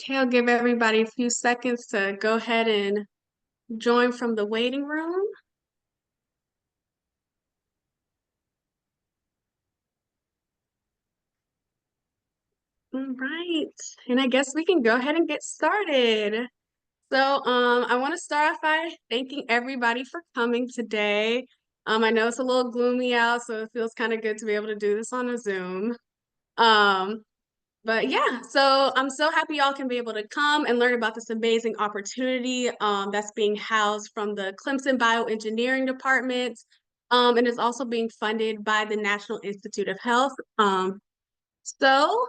Okay, I'll give everybody a few seconds to go ahead and join from the waiting room. All right, and I guess we can go ahead and get started. I want to start off by thanking everybody for coming today. I know it's a little gloomy out, so it feels kind of good to be able to do this on a Zoom. Um, But yeah, so I'm so happy y'all can be able to come and learn about this amazing opportunity that's being housed from the Clemson Bioengineering Department, and is also being funded by the National Institute of Health. So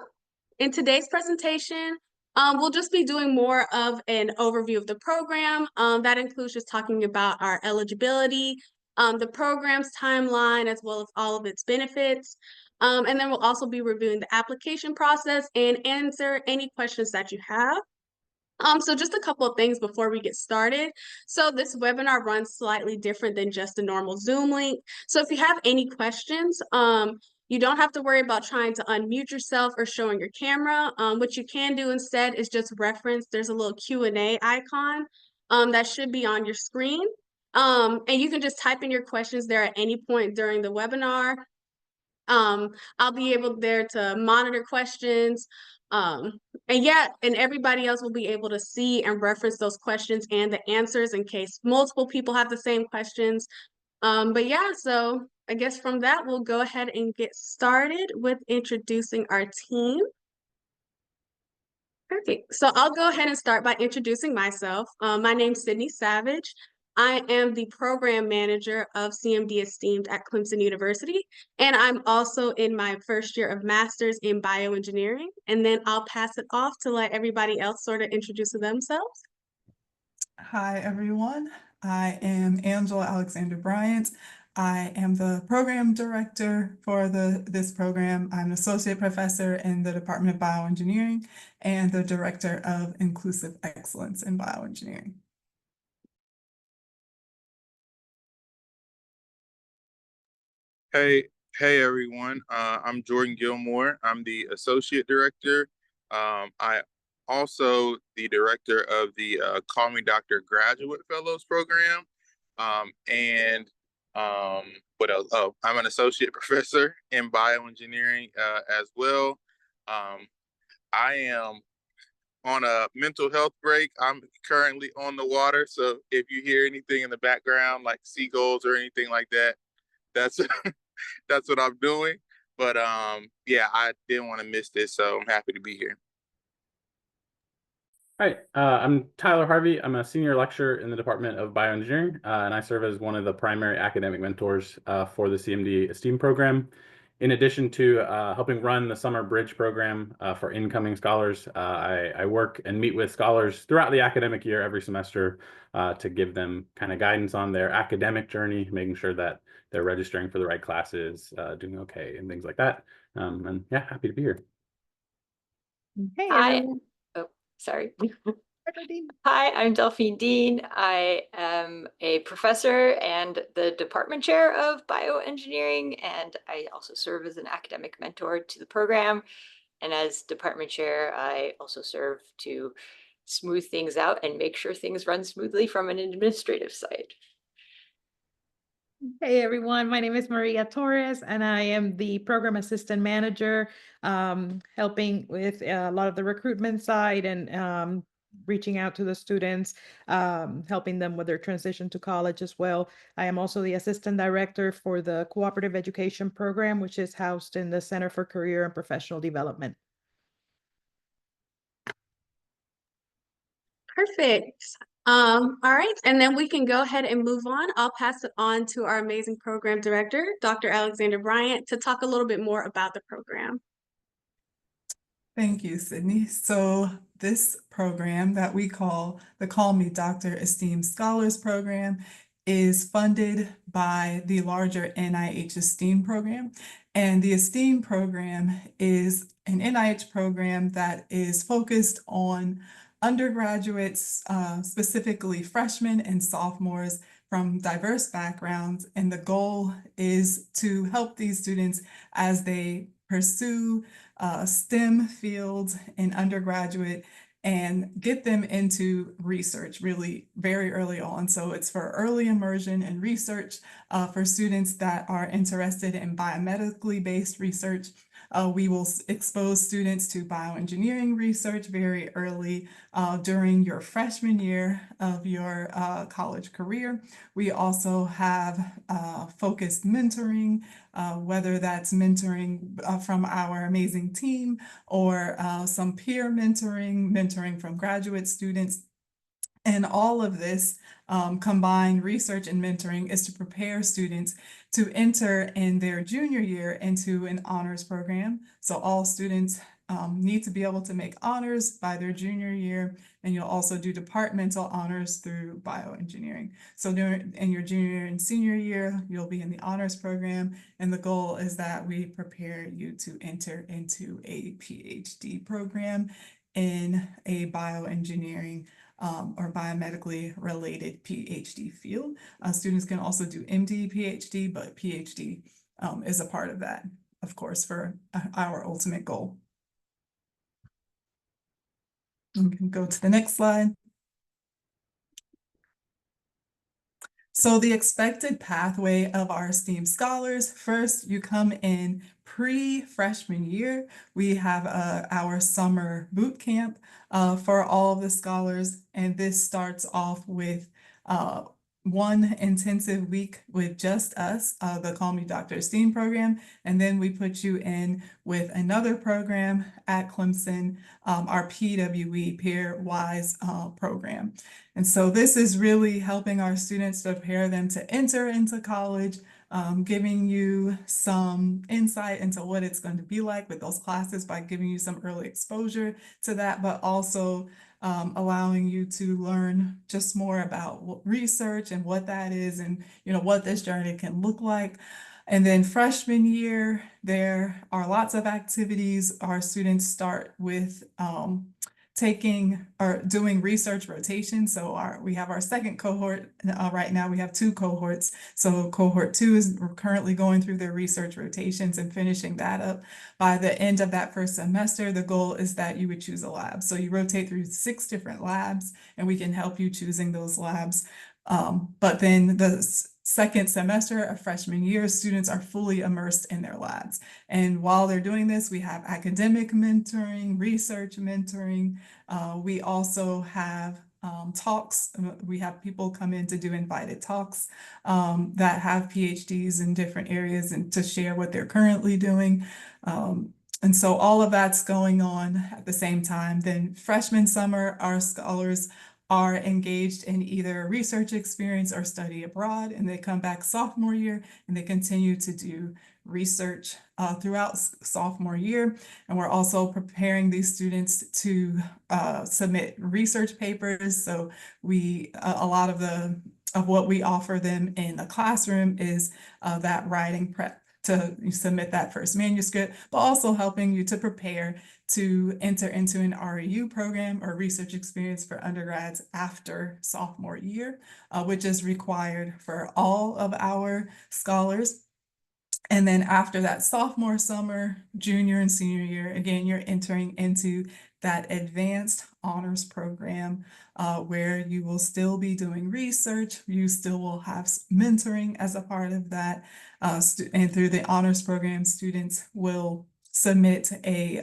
in today's presentation, we'll just be doing more of an overview of the program. That includes just talking about our eligibility, the program's timeline, as well as all of its benefits. And then we'll also be reviewing the application process and answer any questions that you have. So just a couple of things before we get started. So this webinar runs slightly different than just a normal Zoom link. So if you have any questions, you don't have to worry about trying to unmute yourself or showing your camera. What you can do instead is just reference, there's a little Q&A icon that should be on your screen. And you can just type in your questions there at any point during the webinar. I'll be able there to monitor questions. Um, and everybody else will be able to see and reference those questions and the answers in case multiple people have the same questions. But yeah, so I guess from that, we'll go ahead and get started with introducing our team. Perfect. So I'll go ahead and start by introducing myself. My name's Sydney Savage. I am the program manager of CMD Esteemed at Clemson University, and I'm also in my first year of master's in bioengineering. And then I'll pass it off to let everybody else sort of introduce themselves. Hi, everyone. I am Angela Alexander Bryant. I am the program director for this program. I'm an associate professor in the Department of Bioengineering and the director of Inclusive Excellence in Bioengineering. Hey, everyone. I'm Jordan Gilmore. I'm the associate director. I also the director of the Call Me Doctor Graduate Fellows Program. And what else? Oh, I'm an associate professor in bioengineering as well. I am on a mental health break. I'm currently on the water, so if you hear anything in the background, like seagulls or anything like that, that's that's what I'm doing. But yeah, I didn't want to miss this, so I'm happy to be here. Hi, I'm Tyler Harvey. I'm a senior lecturer in the Department of Bioengineering, and I serve as one of the primary academic mentors for the CMD ESTEEMED program. In addition to helping run the Summer Bridge program for incoming scholars, I work and meet with scholars throughout the academic year every semester to give them kind of guidance on their academic journey, making sure that they're registering for the right classes, doing okay, and things like that. And yeah, happy to be here. Hey, Hi. everyone. Oh, sorry. Hi, Hi, I'm Delphine Dean. I am a professor and the department chair of bioengineering, and I also serve as an academic mentor to the program. And as department chair, I also serve to smooth things out and make sure things run smoothly from an administrative side. Hey, everyone. My name is Maria Torres, and I am the program assistant manager, helping with a lot of the recruitment side and reaching out to the students, helping them with their transition to college as well. I am also the assistant director for the cooperative education program, which is housed in the Center for Career and Professional Development. Perfect. All right, and then we can go ahead and move on. I'll pass it on to our amazing program director, Dr. Alexander Bryant, to talk a little bit more about the program. Thank you, Sydney. So this program that we call the Call Me Doctor Esteemed Scholars Program is funded by the larger NIH ESTEEM program. And the ESTEEM program is an NIH program that is focused on undergraduates, specifically freshmen and sophomores from diverse backgrounds. And the goal is to help these students as they pursue STEM fields in undergraduate and get them into research really very early on. So it's for early immersion and research for students that are interested in biomedically based research. We will expose students to bioengineering research very early during your freshman year of your college career. We also have focused mentoring, whether that's mentoring from our amazing team or some peer mentoring, mentoring from graduate students. And all of this combined research and mentoring is to prepare students to enter in their junior year into an honors program. So all students need to be able to make honors by their junior year, and you'll also do departmental honors through bioengineering. So in your junior and senior year, you'll be in the honors program, and the goal is that we prepare you to enter into a PhD program in a bioengineering or biomedically related PhD field. Students can also do MD, PhD, but PhD is a part of that, of course, for our ultimate goal. We can go to the next slide. So the expected pathway of our STEAM scholars, first you come in pre-freshman year. We have our summer boot camp for all of the scholars, and this starts off with one intensive week with just us, the Call Me Dr. STEAM program, and then we put you in with another program at Clemson, our PWE Pairwise program. And so this is really helping our students to prepare them to enter into college, giving you some insight into what it's going to be like with those classes by giving you some early exposure to that, but also allowing you to learn just more about research and what that is, and what this journey can look like. And then freshman year, there are lots of activities. Our students start with taking or doing research rotations. So we have our second cohort right now. We have 2 cohorts. So cohort 2 is currently going through their research rotations and finishing that up. By the end of that first semester, the goal is that you would choose a lab. So you rotate through 6 different labs, and we can help you choosing those labs. But then the second semester of freshman year, students are fully immersed in their labs. And while they're doing this, we have academic mentoring, research mentoring. We also have talks. We have people come in to do invited talks that have PhDs in different areas and to share what they're currently doing. And so all of that's going on at the same time. Then freshman summer, our scholars are engaged in either research experience or study abroad, and they come back sophomore year and they continue to do research throughout sophomore year. And we're also preparing these students to submit research papers. So a lot of what we offer them in the classroom is that writing prep to submit that first manuscript, but also helping you to prepare to enter into an REU program or research experience for undergrads after sophomore year, which is required for all of our scholars. And then after that sophomore summer, junior and senior year, again, you're entering into that advanced honors program where you will still be doing research. You still will have mentoring as a part of that. And through the honors program, students will submit a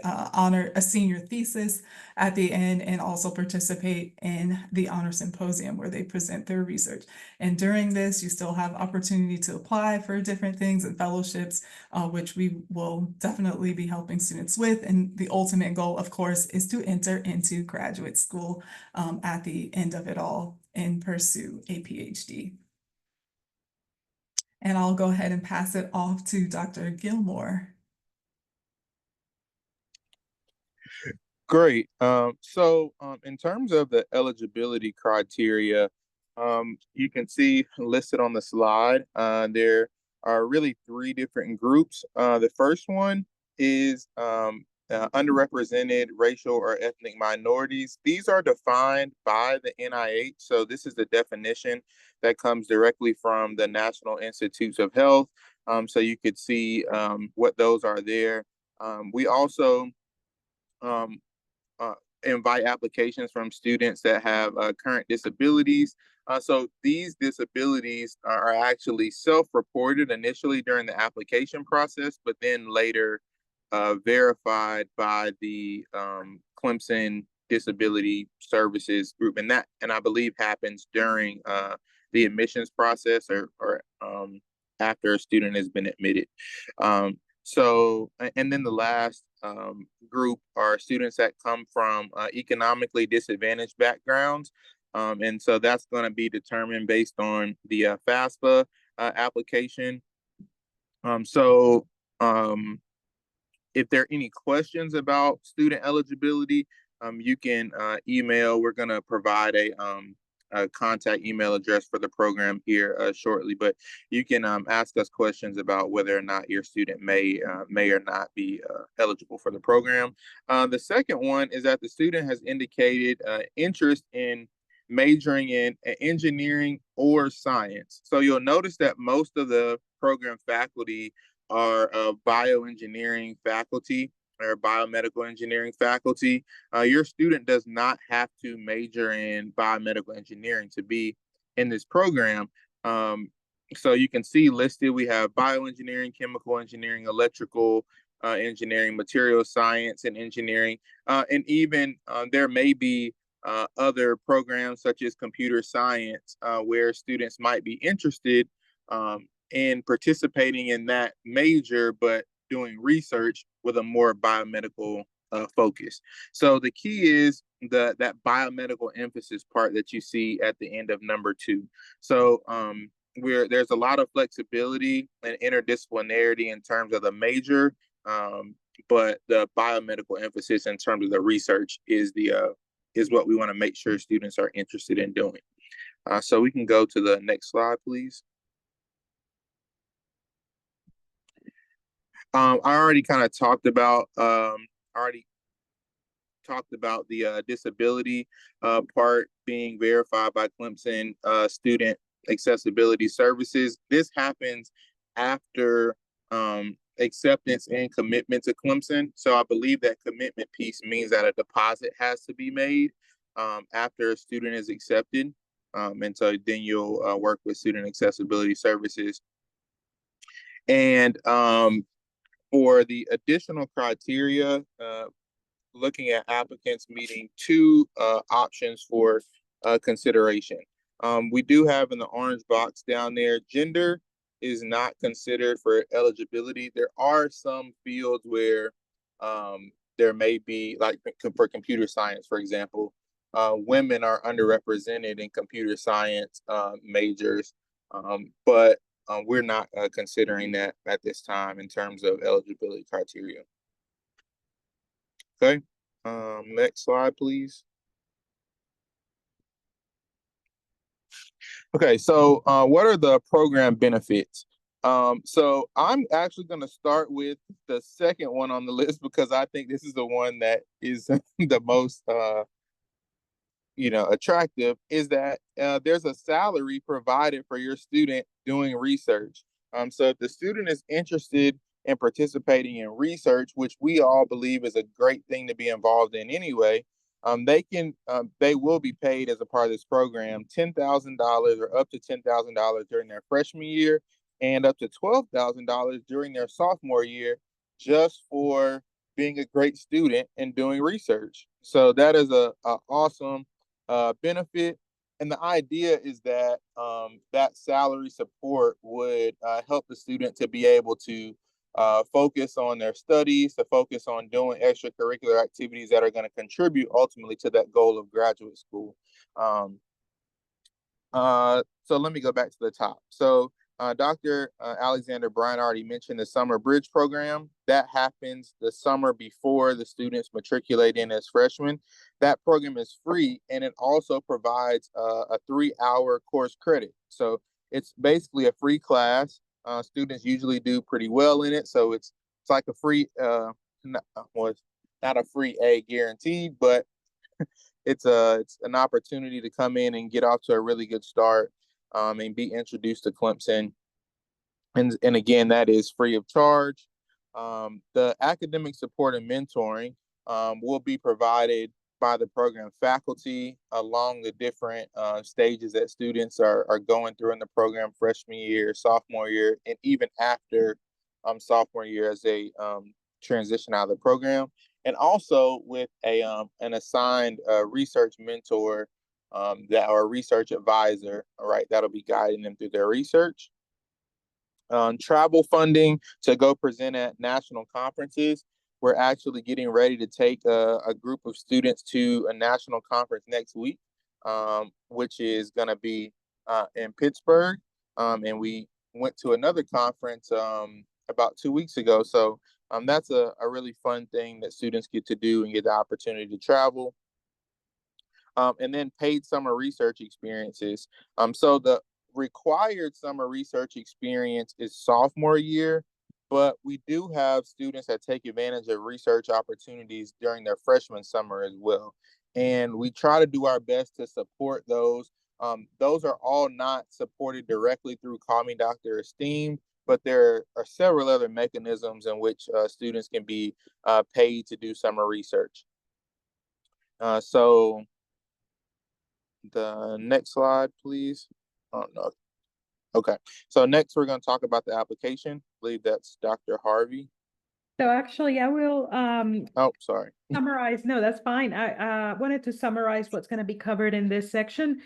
senior thesis at the end, and also participate in the honor symposium where they present their research. And during this, you still have opportunity to apply for different things and fellowships, which we will definitely be helping students with. And the ultimate goal, of course, is to enter into graduate school at the end of it all and pursue a PhD. And I'll go ahead and pass it off to Dr. Gilmore. Great. So in terms of the eligibility criteria, you can see listed on the slide, there are really 3 different groups. The first one is underrepresented racial or ethnic minorities. These are defined by the NIH. So this is the definition that comes directly from the National Institutes of Health. So you could see what those are there. We also invite applications from students that have current disabilities. So these disabilities are actually self-reported initially during the application process, but then later verified by the Clemson Disability Services Group, and I believe happens during the admissions process or after a student has been admitted. And then the last group are students that come from economically disadvantaged backgrounds. And so that's going to be determined based on the FAFSA application. If there are any questions about student eligibility, you can email. We're going to provide a contact email address for the program here shortly, but you can ask us questions about whether or not your student may or not be eligible for the program. The second one is that the student has indicated interest in majoring in engineering or science. So you'll notice that most of the program faculty are bioengineering faculty or biomedical engineering faculty. Your student does not have to major in biomedical engineering to be in this program. So you can see listed, we have bioengineering, chemical engineering, electrical engineering, material science and engineering, and even there may be other programs such as computer science where students might be interested in participating in that major, but doing research with a more biomedical focus. So the key is that biomedical emphasis part that you see at the end of number 2. So there's a lot of flexibility and interdisciplinarity in terms of the major, but the biomedical emphasis in terms of the research is what we want to make sure students are interested in doing. So we can go to the next slide, please. I already kind of talked about the disability part being verified by Clemson Student Accessibility Services. This happens after acceptance and commitment to Clemson. So I believe that commitment piece means that a deposit has to be made after a student is accepted. And so then you'll work with Student Accessibility Services. And for the additional criteria, looking at applicants meeting 2 options for consideration. We do have in the orange box down there, gender is not considered for eligibility. There are some fields where there may be, like for computer science, for example, women are underrepresented in computer science majors, but we're not considering that at this time in terms of eligibility criteria. Okay, next slide, please. Okay, so what are the program benefits? So I'm actually going to start with the second one on the list because I think this is the one that is the most attractive, is that there's a salary provided for your student doing research. So if the student is interested in participating in research, which we all believe is a great thing to be involved in anyway, they will be paid as a part of this program $10,000 or up to $10,000 during their freshman year and up to $12,000 during their sophomore year, just for being a great student and doing research. So that is a awesome benefit. And the idea is that that salary support would help the student to be able to focus on their studies, to focus on doing extracurricular activities that are going to contribute ultimately to that goal of graduate school. So let me go back to the top. So Dr. Alexander Bryan already mentioned the Summer Bridge program. That happens the summer before the students matriculate in as freshmen. That program is free, and it also provides a 3-hour course credit. So it's basically a free class. Students usually do pretty well in it. So it's like a free, not a free A guaranteed, but it's an opportunity to come in and get off to a really good start and be introduced to Clemson. And again, that is free of charge. The academic support and mentoring will be provided by the program faculty along the different stages that students are going through in the program, freshman year, sophomore year, and even after sophomore year as they transition out of the program. And also with an assigned research mentor that or research advisor, all right, that'll be guiding them through their research. Travel funding to go present at national conferences. We're actually getting ready to take a group of students to a national conference next week, which is going to be in Pittsburgh. And we went to another conference about 2 weeks ago. So that's a really fun thing that students get to do and get the opportunity to travel. And then paid summer research experiences. So the required summer research experience is sophomore year, but we do have students that take advantage of research opportunities during their freshman summer as well. And we try to do our best to support those. Those are all not supported directly through Call Me Dr. ESTEEMED, but there are several other mechanisms in which students can be paid to do summer research. So the next slide, please. Oh, no. Okay. So next we're going to talk about the application. I believe that's Dr. Harvey. So actually, I will Oh, sorry. summarize. No, that's fine. I wanted to summarize what's going to be covered in this section.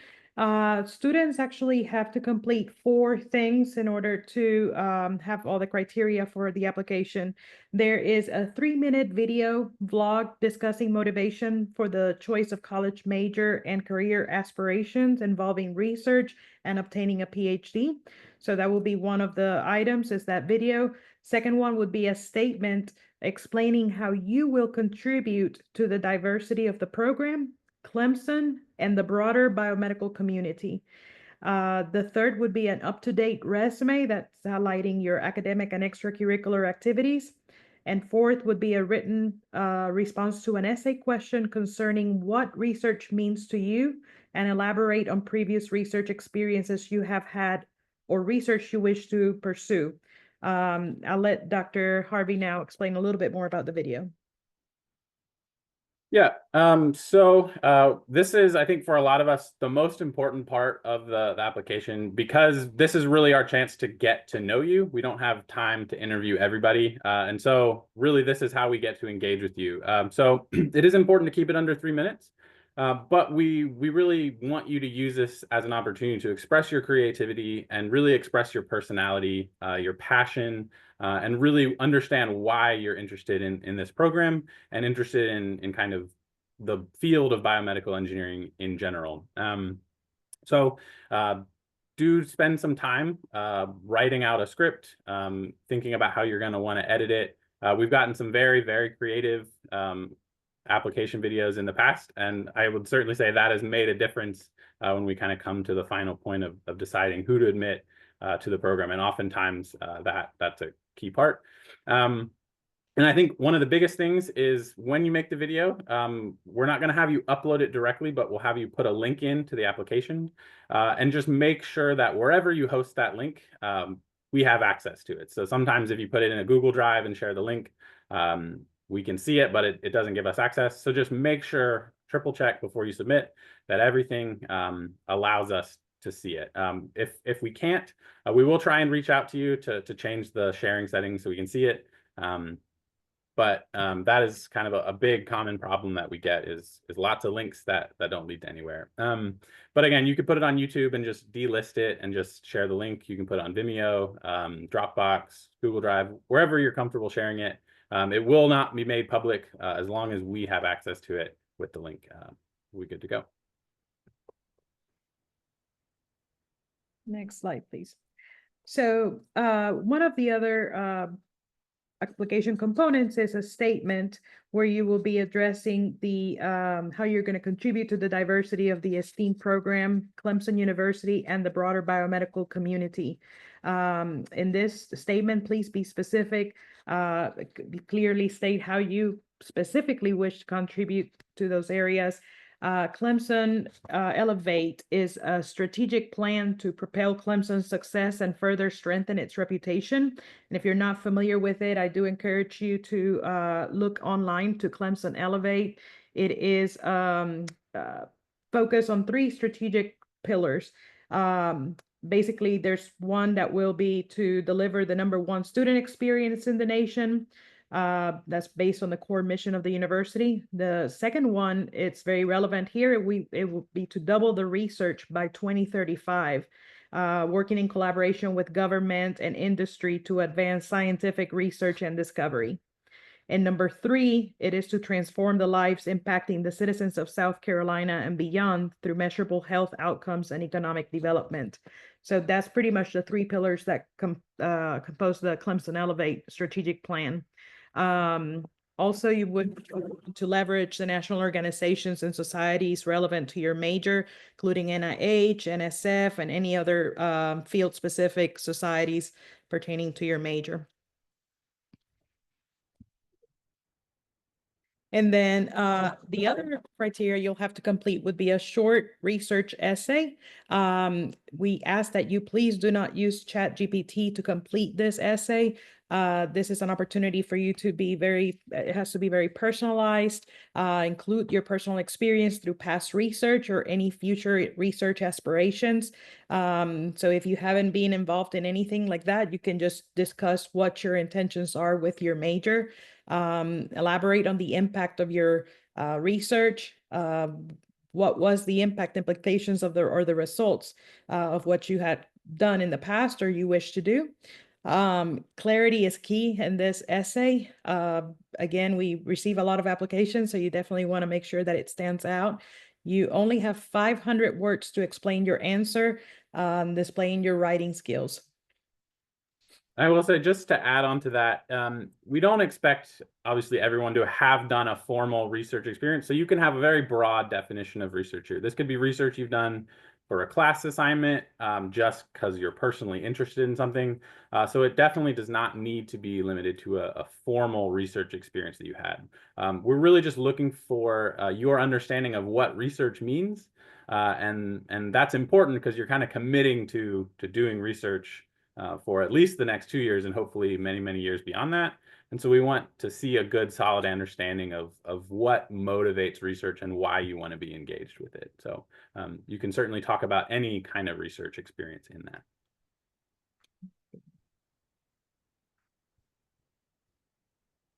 Students actually have to complete 4 things in order to have all the criteria for the application. There is a 3-minute video vlog discussing motivation for the choice of college major and career aspirations involving research and obtaining a PhD. So that will be one of the items, is that video. Second one would be a statement explaining how you will contribute to the diversity of the program, Clemson, and the broader biomedical community. The third would be an up-to-date resume that's highlighting your academic and extracurricular activities. And fourth would be a written response to an essay question concerning what research means to you, and elaborate on previous research experiences you have had or research you wish to pursue. I'll let Dr. Harvey now explain a little bit more about the video. Yeah, so this is, I think, for a lot of us, the most important part of the application, because this is really our chance to get to know you. We don't have time to interview everybody. And so really, this is how we get to engage with you. So it is important to keep it under 3 minutes. But we really want you to use this as an opportunity to express your creativity and really express your personality, your passion, and really understand why you're interested in this program and interested in kind of the field of biomedical engineering in general. So do spend some time writing out a script, thinking about how you're going to want to edit it. We've gotten some very, very creative application videos in the past, and I would certainly say that has made a difference when we kind of come to the final point of deciding who to admit to the program. And oftentimes that's a key part. And I think one of the biggest things is when you make the video, we're not going to have you upload it directly, but we'll have you put a link into the application, and just make sure that wherever you host that link, we have access to it. So sometimes if you put it in a Google Drive and share the link, we can see it, but it doesn't give us access. So just make sure, triple check before you submit, that everything allows us to see it. If we can't, we will try and reach out to you to change the sharing settings so we can see it. But that is kind of a big common problem that we get is lots of links that don't lead to anywhere. But again, you could put it on YouTube and just delist it and just share the link. You can put it on Vimeo, Dropbox, Google Drive, wherever you're comfortable sharing it. It will not be made public as long as we have access to it with the link. We're good to go. Next slide, please. So one of the other application components is a statement where you will be addressing the how you're going to contribute to the diversity of the ESTEEMED program, Clemson University, and the broader biomedical community. In this statement, please be specific, clearly state how you specifically wish to contribute to those areas. Clemson Elevate is a strategic plan to propel Clemson's success and further strengthen its reputation. And if you're not familiar with it, I do encourage you to look online to Clemson Elevate. It is focused on 3 strategic pillars. Basically, there's one that will be to deliver the #1 student experience in the nation. That's based on the core mission of the university. The second one, it's very relevant here. It will be to double the research by 2035, working in collaboration with government and industry to advance scientific research and discovery. And #3, it is to transform the lives impacting the citizens of South Carolina and beyond through measurable health outcomes and economic development. So that's pretty much the 3 pillars that compose the Clemson Elevate strategic plan. Also, you would to leverage the national organizations and societies relevant to your major, including NIH, NSF, and any other field-specific societies pertaining to your major. And then the other criteria you'll have to complete would be a short research essay. We ask that you please do not use ChatGPT to complete this essay. This is an opportunity for you to be it has to be very personalized, include your personal experience through past research or any future research aspirations. So if you haven't been involved in anything like that, you can just discuss what your intentions are with your major. Elaborate on the impact of your research. What was the impact implications of the results of what you had done in the past or you wish to do. Clarity is key in this essay. Again, we receive a lot of applications, so you definitely want to make sure that it stands out. You only have 500 words to explain your answer, displaying your writing skills. I will say, just to add on to that, we don't expect, obviously, everyone to have done a formal research experience. So you can have a very broad definition of research here. This could be research you've done for a class assignment, just because you're personally interested in something. So it definitely does not need to be limited to a formal research experience that you had. We're really just looking for your understanding of what research means. And that's important because you're kind of committing to doing research for at least the next 2 years and hopefully many, many years beyond that. And so we want to see a good, solid understanding of what motivates research and why you want to be engaged with it. So you can certainly talk about any kind of research experience in that.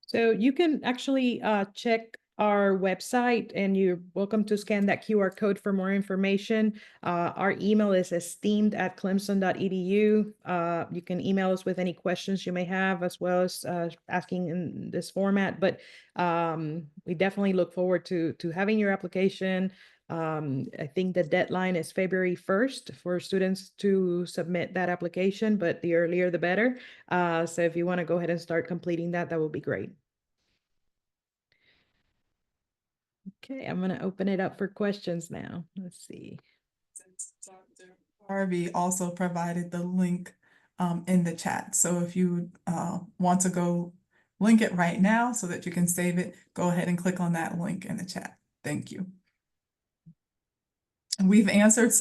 So you can actually check our website, and you're welcome to scan that QR code for more information. Our email is esteemed@clemson.edu. You can email us with any questions you may have, as well as asking in this format. But we definitely look forward to having your application. I think the deadline is February 1st for students to submit that application, but the earlier the better. So if you want to go ahead and start completing that, that would be great. Okay, I'm going to open it up for questions now. Let's see. Dr. Harvey also provided the link in the chat. So if you want to go link it right now so that you can save it, go ahead and click on that link in the chat. Thank you. We've answered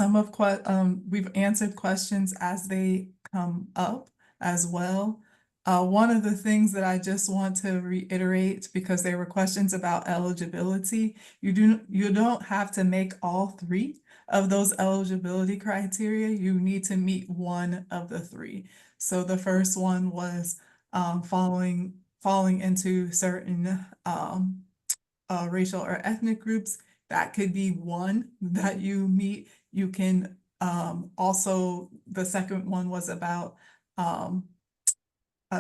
we've answered questions as they come up as well. One of the things that I just want to reiterate, because there were questions about eligibility, you don't have to make all 3 of those eligibility criteria. You need to meet one of the 3. So the first one was falling into certain racial or ethnic groups. That could be one that you meet. You can also, the second one was about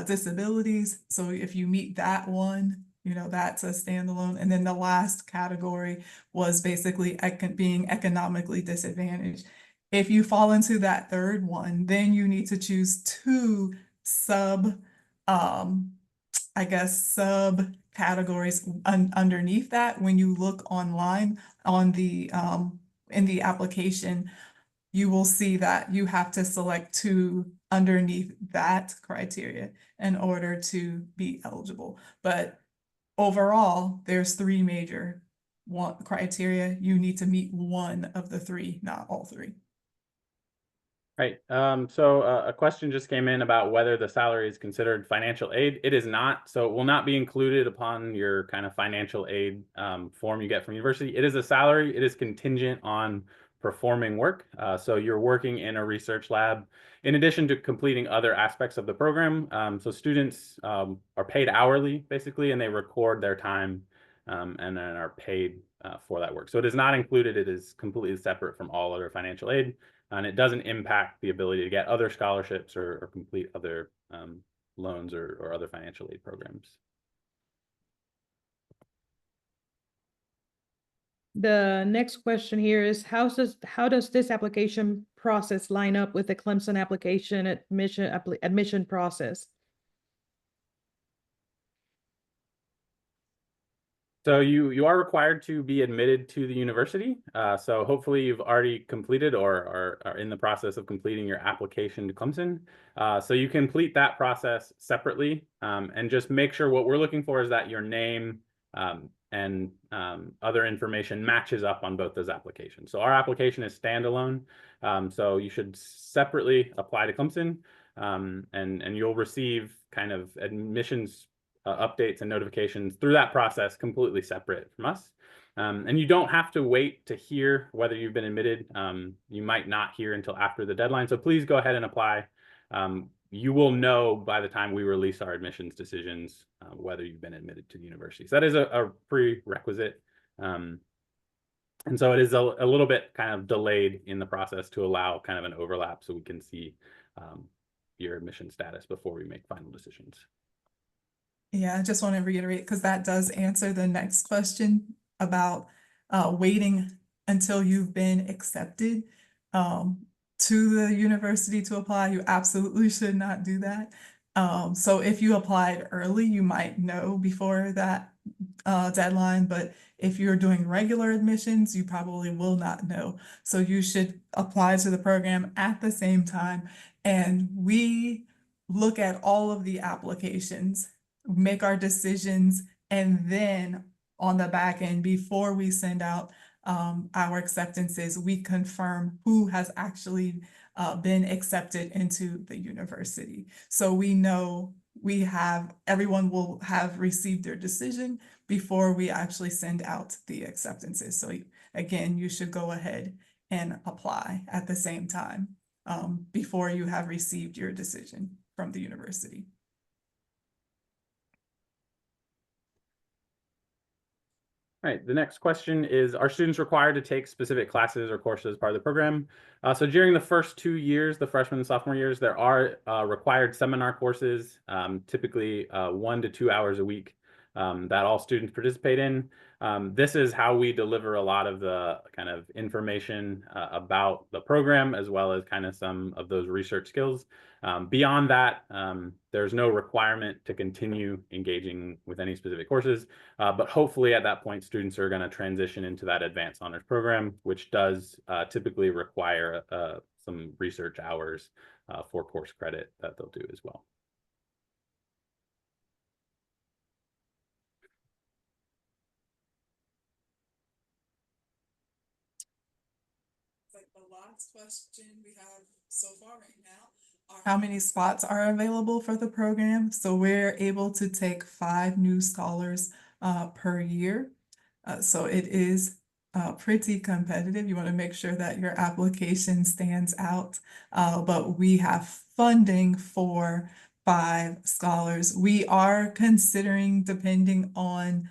disabilities. So if you meet that one, that's a standalone. And then the last category was basically being economically disadvantaged. If you fall into that third one, then you need to choose 2 subcategories underneath that. When you look online on the in the application, you will see that you have to select 2 underneath that criteria in order to be eligible. But overall, there's 3 major criteria, you need to meet one of the three, not all three. Right. So a question just came in about whether the salary is considered financial aid. It is not. So it will not be included upon your kind of financial aid form you get from university. It is a salary. It is contingent on performing work. So you're working in a research lab in addition to completing other aspects of the program. So students are paid hourly, basically, and they record their time and then are paid for that work. So it is not included. It is completely separate from all other financial aid. And it doesn't impact the ability to get other scholarships or complete other loans or other financial aid programs. The next question here is how does this application process line up with the Clemson application admission process? So you are required to be admitted to the university. So hopefully you've already completed or are in the process of completing your application to Clemson. So you complete that process separately and just make sure what we're looking for is that your name and other information matches up on both those applications. So our application is standalone. So you should separately apply to Clemson and you'll receive kind of admissions updates and notifications through that process completely separate from us. And you don't have to wait to hear whether you've been admitted. You might not hear until after the deadline. So please go ahead and apply. You will know by the time we release our admissions decisions whether you've been admitted to the university. So that is a prerequisite. And so it is a little bit kind of delayed in the process to allow kind of an overlap so we can see your admission status before we make final decisions. Yeah, I just want to reiterate, because that does answer the next question about waiting until you've been accepted to the university to apply. You absolutely should not do that. So if you applied early, you might know before that deadline, but if you're doing regular admissions, you probably will not know. So you should apply to the program at the same time. And we look at all of the applications, make our decisions, and then on the back end, before we send out our acceptances, we confirm who has actually been accepted into the university. So we know everyone will have received their decision before we actually send out the acceptances. So again, you should go ahead and apply at the same time before you have received your decision from the university. All right, the next question is, are students required to take specific classes or courses as part of the program? So during the first 2 years, the freshman and sophomore years, there are required seminar courses, typically 1 to 2 hours a week that all students participate in. This is how we deliver a lot of the kind of information about the program, as well as kind of some of those research skills. Beyond that, there's no requirement to continue engaging with any specific courses, but hopefully at that point, students are going to transition into that advanced honors program, which does typically require some research hours for course credit that they'll do as well. Like the last question we have so far right now are how many spots are available for the program. So we're able to take 5 new scholars per year. So it is pretty competitive. You want to make sure that your application stands out, but we have funding for 5 scholars. We are considering, depending on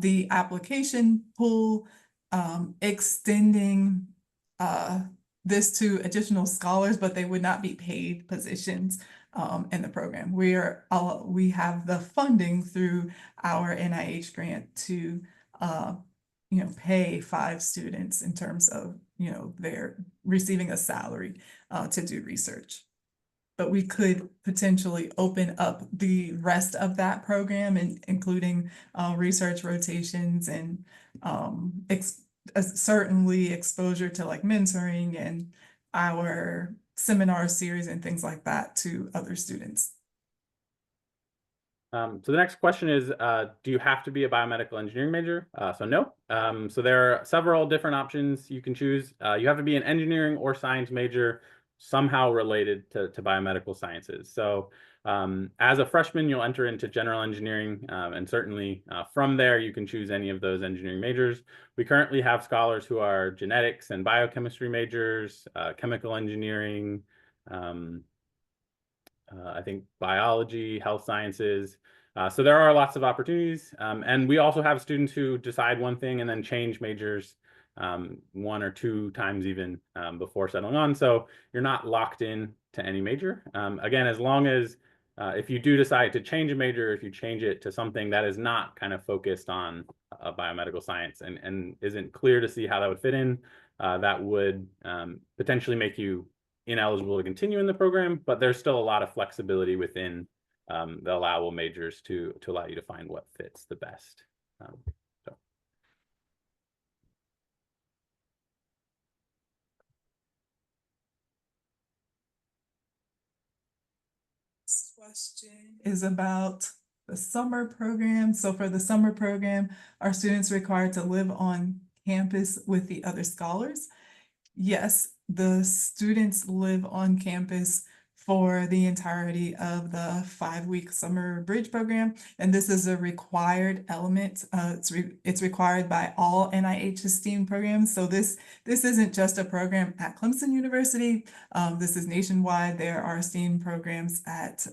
the application pool, extending this to additional scholars, but they would not be paid positions in the program. We have the funding through our NIH grant to pay 5 students in terms of they're receiving a salary to do research. But we could potentially open up the rest of that program, including research rotations and certainly exposure to like mentoring and our seminar series and things like that to other students. So the next question is, do you have to be a biomedical engineering major? So no. So there are several different options you can choose. You have to be an engineering or science major somehow related to biomedical sciences. So as a freshman, you'll enter into general engineering, and certainly from there, you can choose any of those engineering majors. We currently have scholars who are genetics and biochemistry majors, chemical engineering, I think biology, health sciences. So there are lots of opportunities. And we also have students who decide one thing and then change majors one or two times even before settling on. So you're not locked in to any major. Again, as long as if you do decide to change a major, if you change it to something that is not kind of focused on biomedical science and isn't clear to see how that would fit in, that would potentially make you ineligible to continue in the program, but there's still a lot of flexibility within the allowable majors to allow you to find what fits the best. So. This question is about the summer program. So for the summer program, are students required to live on campus with the other scholars? Yes, the students live on campus for the entirety of the 5-week summer bridge program, and this is a required element. It's required by all NIH STEAM programs. So this isn't just a program at Clemson University. This is nationwide. There are STEAM programs at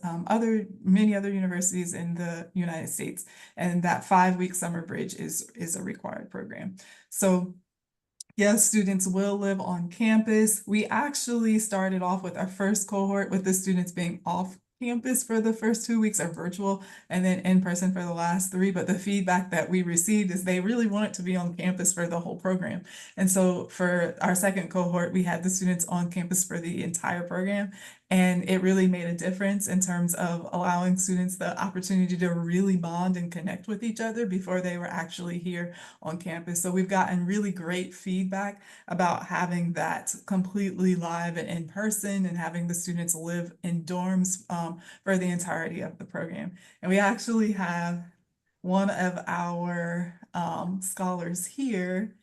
many other universities in the United States, and that 5-week summer bridge is a required program. So yes, students will live on campus. We actually started off with our first cohort with the students being off campus for the first 2 weeks, or virtual, and then in person for the last 3. But the feedback that we received is they really wanted to be on campus for the whole program. And so for our second cohort, we had the students on campus for the entire program. And it really made a difference in terms of allowing students the opportunity to really bond and connect with each other before they were actually here on campus. So we've gotten really great feedback about having that completely live and in person, and having the students live in dorms for the entirety of the program. And we actually have one of our scholars here.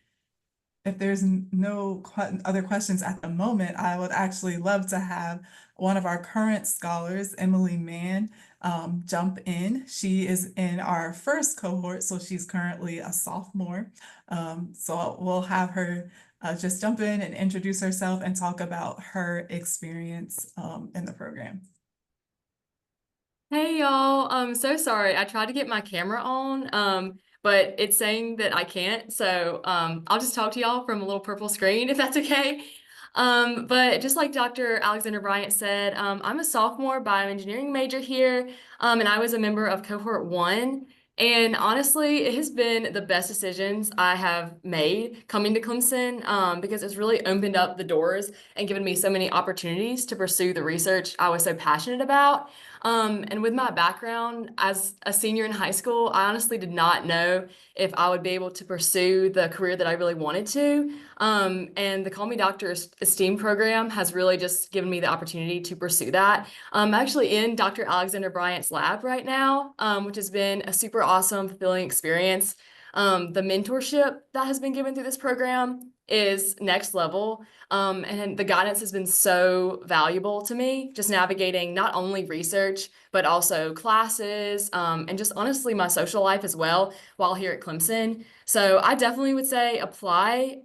If there's no other questions at the moment, I would actually love to have one of our current scholars, Emily Mann, jump in. She is in our first cohort, so she's currently a sophomore. So we'll have her just jump in and introduce herself and talk about her experience in the program. Hey y'all, I'm so sorry. I tried to get my camera on, but it's saying that I can't. So I'll just talk to y'all from a little purple screen if that's okay. But just like Dr. Alexander Bryant said, I'm a sophomore bioengineering major here, and I was a member of cohort 1. And honestly, it has been the best decisions I have made coming to Clemson, because it's really opened up the doors and given me so many opportunities to pursue the research I was so passionate about. And with my background as a senior in high school, I honestly did not know if I would be able to pursue the career that I really wanted to. And the Call Me Doctor STEAM program has really just given me the opportunity to pursue that. I'm actually in Dr. Alexander Bryant's lab right now, which has been a super awesome, fulfilling experience. The mentorship that has been given through this program is next level. And the guidance has been so valuable to me, just navigating not only research, but also classes, and just honestly my social life as well while here at Clemson. So I definitely would say apply.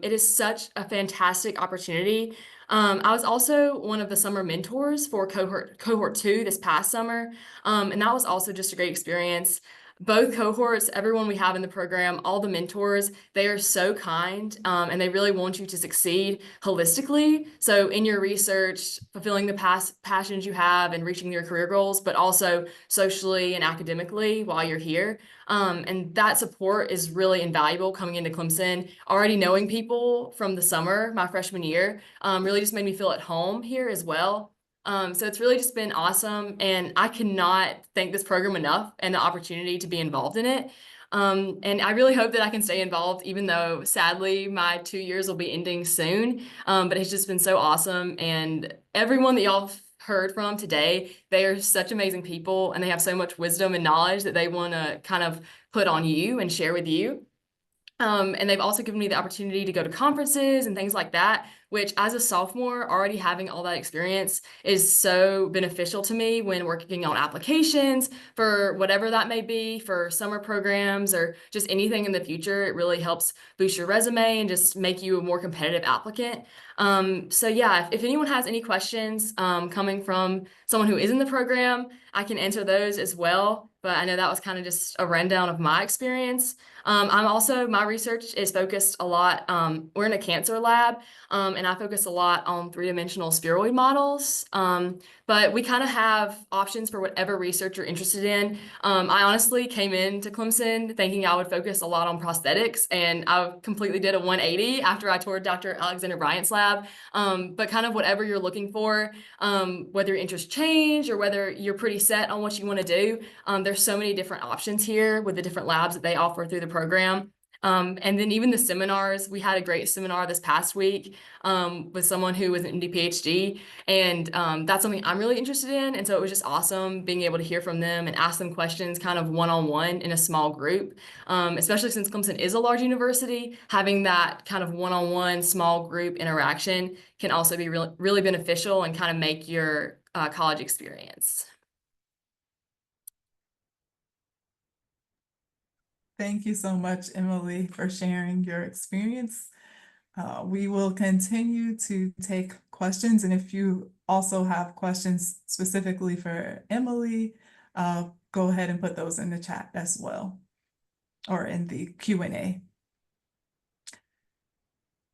It is such a fantastic opportunity. I was also one of the summer mentors for cohort 2 this past summer. And that was also just a great experience. Both cohorts, everyone we have in the program, all the mentors, they are so kind, and they really want you to succeed holistically. So in your research, fulfilling the passions you have and reaching your career goals, but also socially and academically while you're here. And that support is really invaluable coming into Clemson. Already knowing people from the summer, my freshman year, really just made me feel at home here as well. So it's really just been awesome, and I cannot thank this program enough and the opportunity to be involved in it. And I really hope that I can stay involved, even though sadly my 2 years will be ending soon. But it's just been so awesome, and everyone that y'all heard from today, they are such amazing people and they have so much wisdom and knowledge that they want to kind of put on you and share with you. And they've also given me the opportunity to go to conferences and things like that, which as a sophomore, already having all that experience is so beneficial to me when working on applications for whatever that may be, for summer programs or just anything in the future. It really helps boost your resume and just make you a more competitive applicant. So yeah, if anyone has any questions coming from someone who is in the program, I can answer those as well. But I know that was kind of just a rundown of my experience. My research is focused a lot, we're in a cancer lab, and I focus a lot on three-dimensional spheroid models. But we kind of have options for whatever research you're interested in. I honestly came into Clemson thinking I would focus a lot on prosthetics, and I completely did a 180 after I toured Dr. Alexander Bryant's lab. But kind of whatever you're looking for, whether your interests change or whether you're pretty set on what you want to do, there's so many different options here with the different labs that they offer through the program. And then even the seminars, we had a great seminar this past week with someone who was an MD PhD, and that's something I'm really interested in. And so it was just awesome being able to hear from them and ask them questions kind of one-on-one in a small group, especially since Clemson is a large university. Having that kind of one-on-one small group interaction can also be really beneficial and kind of make your college experience. Thank you so much, Emily, for sharing your experience. We will continue to take questions, and if you also have questions specifically for Emily, go ahead and put those in the chat as well, or in the Q&A.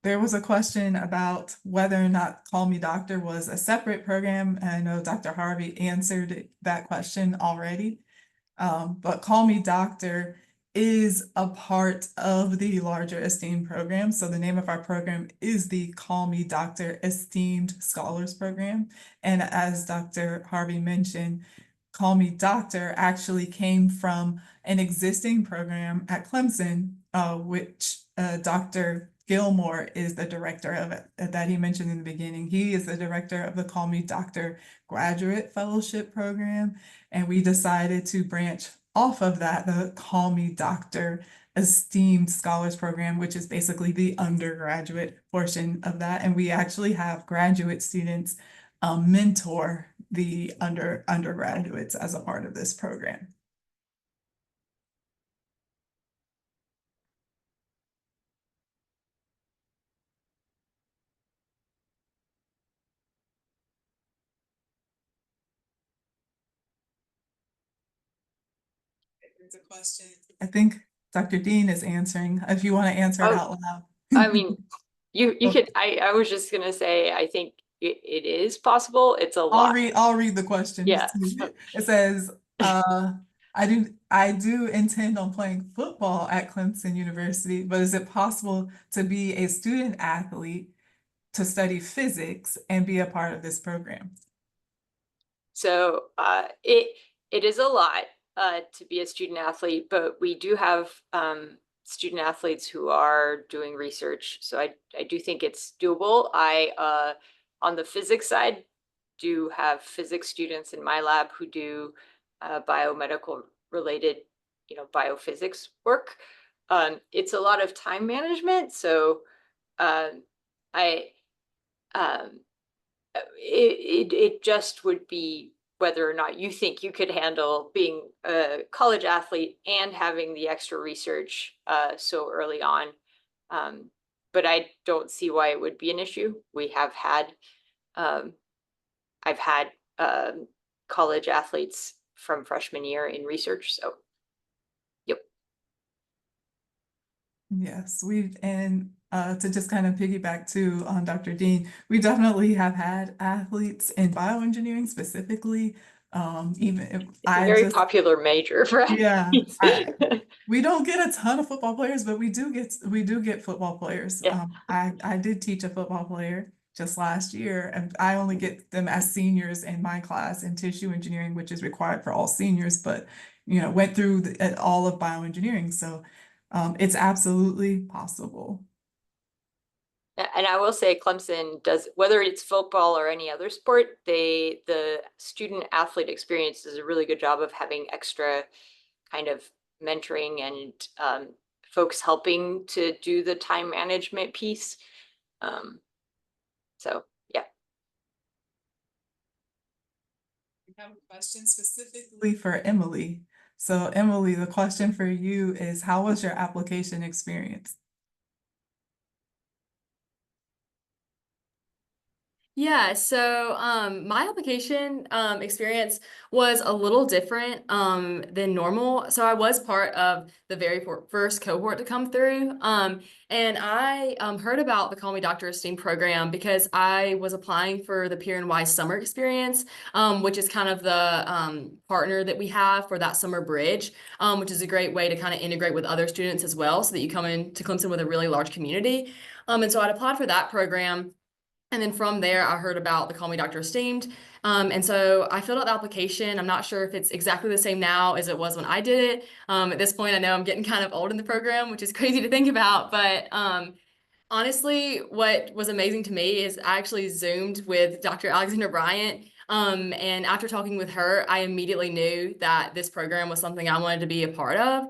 There was a question about whether or not Call Me Doctor was a separate program, and I know Dr. Harvey answered that question already. But Call Me Doctor is a part of the larger ESTEEMED program. So the name of our program is the Call Me Doctor ESTEEMED Scholars Program. And as Dr. Harvey mentioned, Call Me Doctor actually came from an existing program at Clemson, which Dr. Gilmore is the director of it, that he mentioned in the beginning. He is the director of the Call Me Doctor Graduate Fellowship Program. And we decided to branch off of that, the Call Me Doctor ESTEEMED Scholars Program, which is basically the undergraduate portion of that. And we actually have graduate students mentor the undergraduates as a part of this program. There's a question. I think Dr. Dean is answering, if you want to answer it out loud. I mean, you could, I was just gonna say, I think it is possible. It's a lot. I'll read the question. Yeah. It says, I do intend on playing football at Clemson University, but is it possible to be a student athlete to study physics and be a part of this program? So it is a lot to be a student athlete, but we do have student athletes who are doing research. So I do think it's doable. I on the physics side do have physics students in my lab who do biomedical related, biophysics work. It's a lot of time management. So it just would be whether or not you think you could handle being a college athlete and having the extra research so early on. But I don't see why it would be an issue. We have had, I've had college athletes from freshman year in research, so yep. Yes, and to just kind of piggyback too on Dr. Dean, we definitely have had athletes in bioengineering specifically. Even if It's a very popular major for yeah, we don't get a ton of football players, but we do get football players. Yeah. I did teach a football player just last year, and I only get them as seniors in my class in tissue engineering, which is required for all seniors, but went through all of bioengineering. So it's absolutely possible. And I will say Clemson does, whether it's football or any other sport, the student athlete experience does a really good job of having extra kind of mentoring and folks helping to do the time management piece. So yeah. We have a question specifically for Emily. So Emily, the question for you is, how was your application experience? Yeah, so my application experience was a little different than normal. So I was part of the very first cohort to come through. And I heard about the Call Me Dr. Esteem program because I was applying for the Peer and Wise Summer Experience, which is kind of the partner that we have for that summer bridge, which is a great way to kind of integrate with other students as well, so that you come into Clemson with a really large community. And so I'd applied for that program. And then from there, I heard about the Call Me Dr. Esteemed. And so I filled out the application. I'm not sure if it's exactly the same now as it was when I did it. At this point, I know I'm getting kind of old in the program, which is crazy to think about. But honestly, what was amazing to me is I actually Zoomed with Dr. Alexander Bryant. And after talking with her, I immediately knew that this program was something I wanted to be a part of.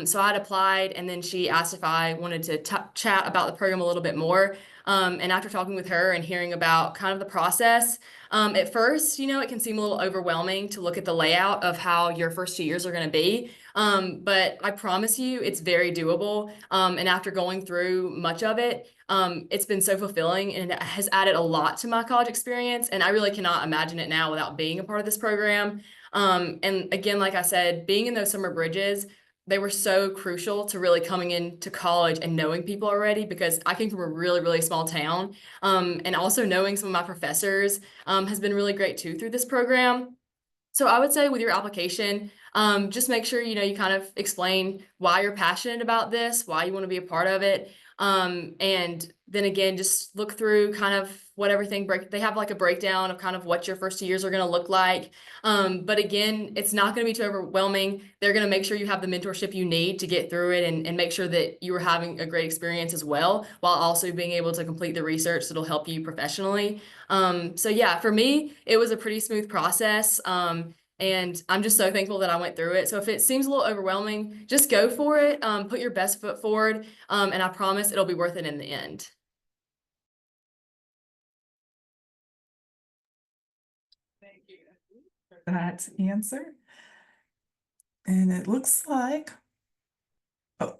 So I'd applied, and then she asked if I wanted to chat about the program a little bit more. And after talking with her and hearing about kind of the process, at first, it can seem a little overwhelming to look at the layout of how your first 2 years are going to be. But I promise you, it's very doable. And after going through much of it, it's been so fulfilling, and it has added a lot to my college experience. And I really cannot imagine it now without being a part of this program. And again, like I said, being in those summer bridges, they were so crucial to really coming into college and knowing people already, because I came from a really, really small town. And also knowing some of my professors has been really great too through this program. So I would say with your application, just make sure, you kind of explain why you're passionate about this, why you want to be a part of it. And then again, just look through kind of what everything they have like a breakdown of kind of what your first 2 years are going to look like. But again, it's not going to be too overwhelming. They're going to make sure you have the mentorship you need to get through it, and make sure that you are having a great experience as well, while also being able to complete the research that'll help you professionally. So yeah, for me, it was a pretty smooth process. And I'm just so thankful that I went through it. So if it seems a little overwhelming, just go for it. Put your best foot forward. And I promise it'll be worth it in the end. Thank you for that answer. And it looks like, oh,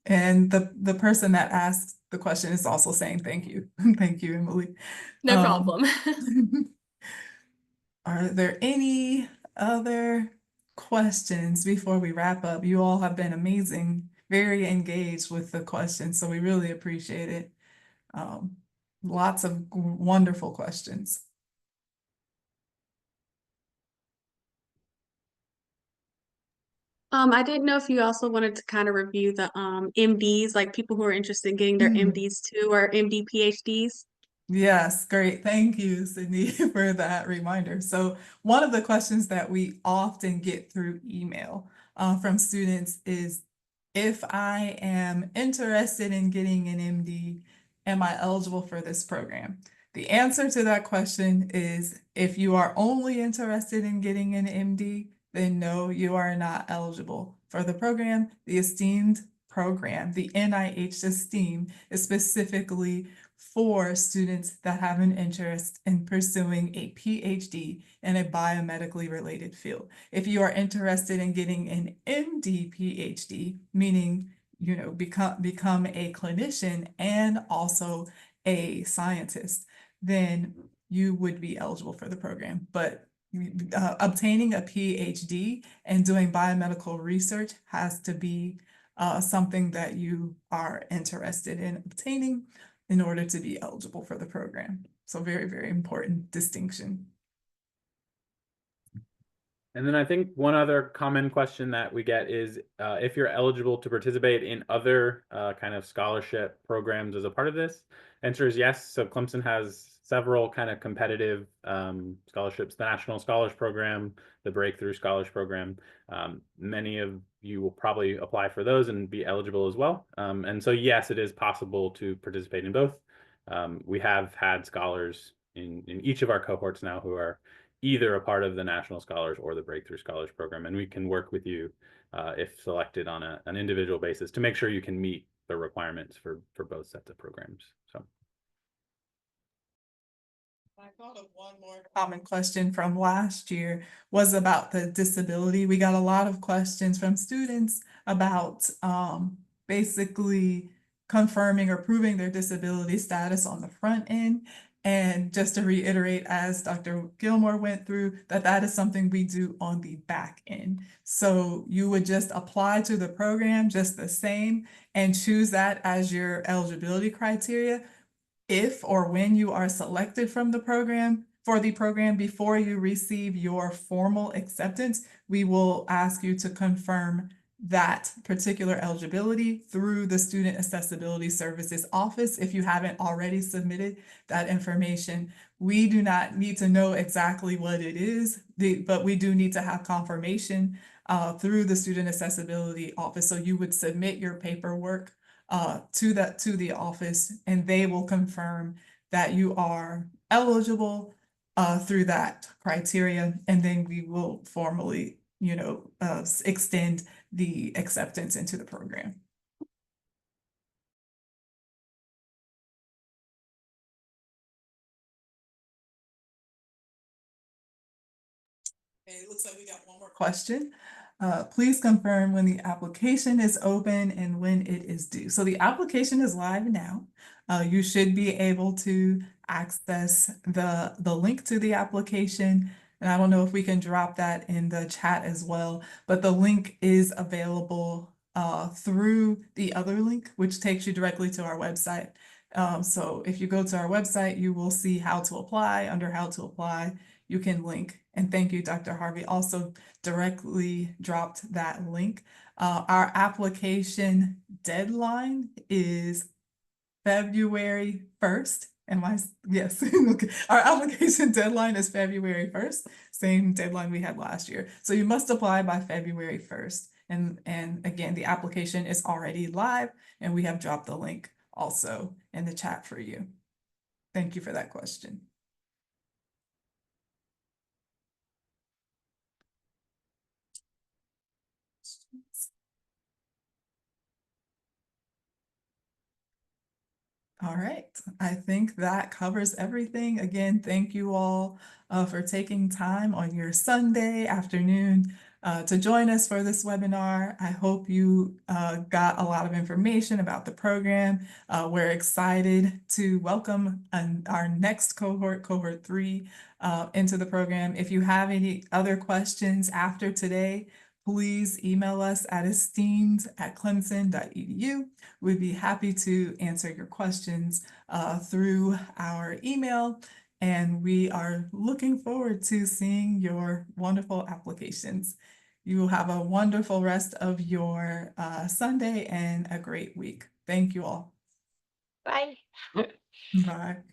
and the person that asked the question is also saying thank you. Thank you, Emily. No problem. Are there any other questions before we wrap up? You all have been amazing, very engaged with the questions, so we really appreciate it. Lots of wonderful questions. I didn't know if you also wanted to kind of review the MDs, like people who are interested in getting their MDs too, or MD PhDs. Yes, great. Thank you, Sydney, for that reminder. So one of the questions that we often get through email from students is, if I am interested in getting an MD, am I eligible for this program? The answer to that question is, if you are only interested in getting an MD, then no, you are not eligible for the program. The ESTEEMED program, the NIH ESTEEM, is specifically for students that have an interest in pursuing a PhD in a biomedically related field. If you are interested in getting an MD PhD, meaning become a clinician and also a scientist, then you would be eligible for the program. But obtaining a PhD and doing biomedical research has to be something that you are interested in obtaining in order to be eligible for the program. So very, very important distinction. And then I think one other common question that we get is if you're eligible to participate in other kind of scholarship programs as a part of this. Answer is yes. So Clemson has several kind of competitive scholarships: the National Scholars Program, the Breakthrough Scholars Program. Many of you will probably apply for those and be eligible as well. And so, yes, it is possible to participate in both. We have had scholars in each of our cohorts now who are either a part of the National Scholars or the Breakthrough Scholars Program, and we can work with you if selected on an individual basis to make sure you can meet the requirements for both sets of programs. So. I thought of one more common question from last year was about the disability. We got a lot of questions from students about basically confirming or proving their disability status on the front end. And just to reiterate, as Dr. Gilmore went through, that is something we do on the back end. So you would just apply to the program just the same and choose that as your eligibility criteria. If or when you are selected from the program, before you receive your formal acceptance, we will ask you to confirm that particular eligibility through the Student Accessibility Services Office. If you haven't already submitted that information, we do not need to know exactly what it is, but we do need to have confirmation through the Student Accessibility Office. So you would submit your paperwork to the office, and they will confirm that you are eligible through that criteria, and then we will formally, extend the acceptance into the program. Okay, it looks like we got one more question. Please confirm when the application is open and when it is due. So the application is live now. You should be able to access the link to the application. And I don't know if we can drop that in the chat as well, but the link is available through the other link, which takes you directly to our website. So if you go to our website, you will see how to apply. Under how to apply, you can link. And thank you, Dr. Harvey, also directly dropped that link. Our application deadline is February 1st. Yes, okay. Our application deadline is February 1st, same deadline we had last year. So you must apply by February 1st. And again, the application is already live, and we have dropped the link also in the chat for you. Thank you for that question. All right, I think that covers everything. Again, thank you all for taking time on your Sunday afternoon to join us for this webinar. I hope you got a lot of information about the program. We're excited to welcome our next cohort, cohort 3, into the program. If you have any other questions after today, please email us at esteemed@clemson.edu. We'd be happy to answer your questions through our email, and we are looking forward to seeing your wonderful applications. You will have a wonderful rest of your Sunday and a great week. Thank you all. Bye. Bye.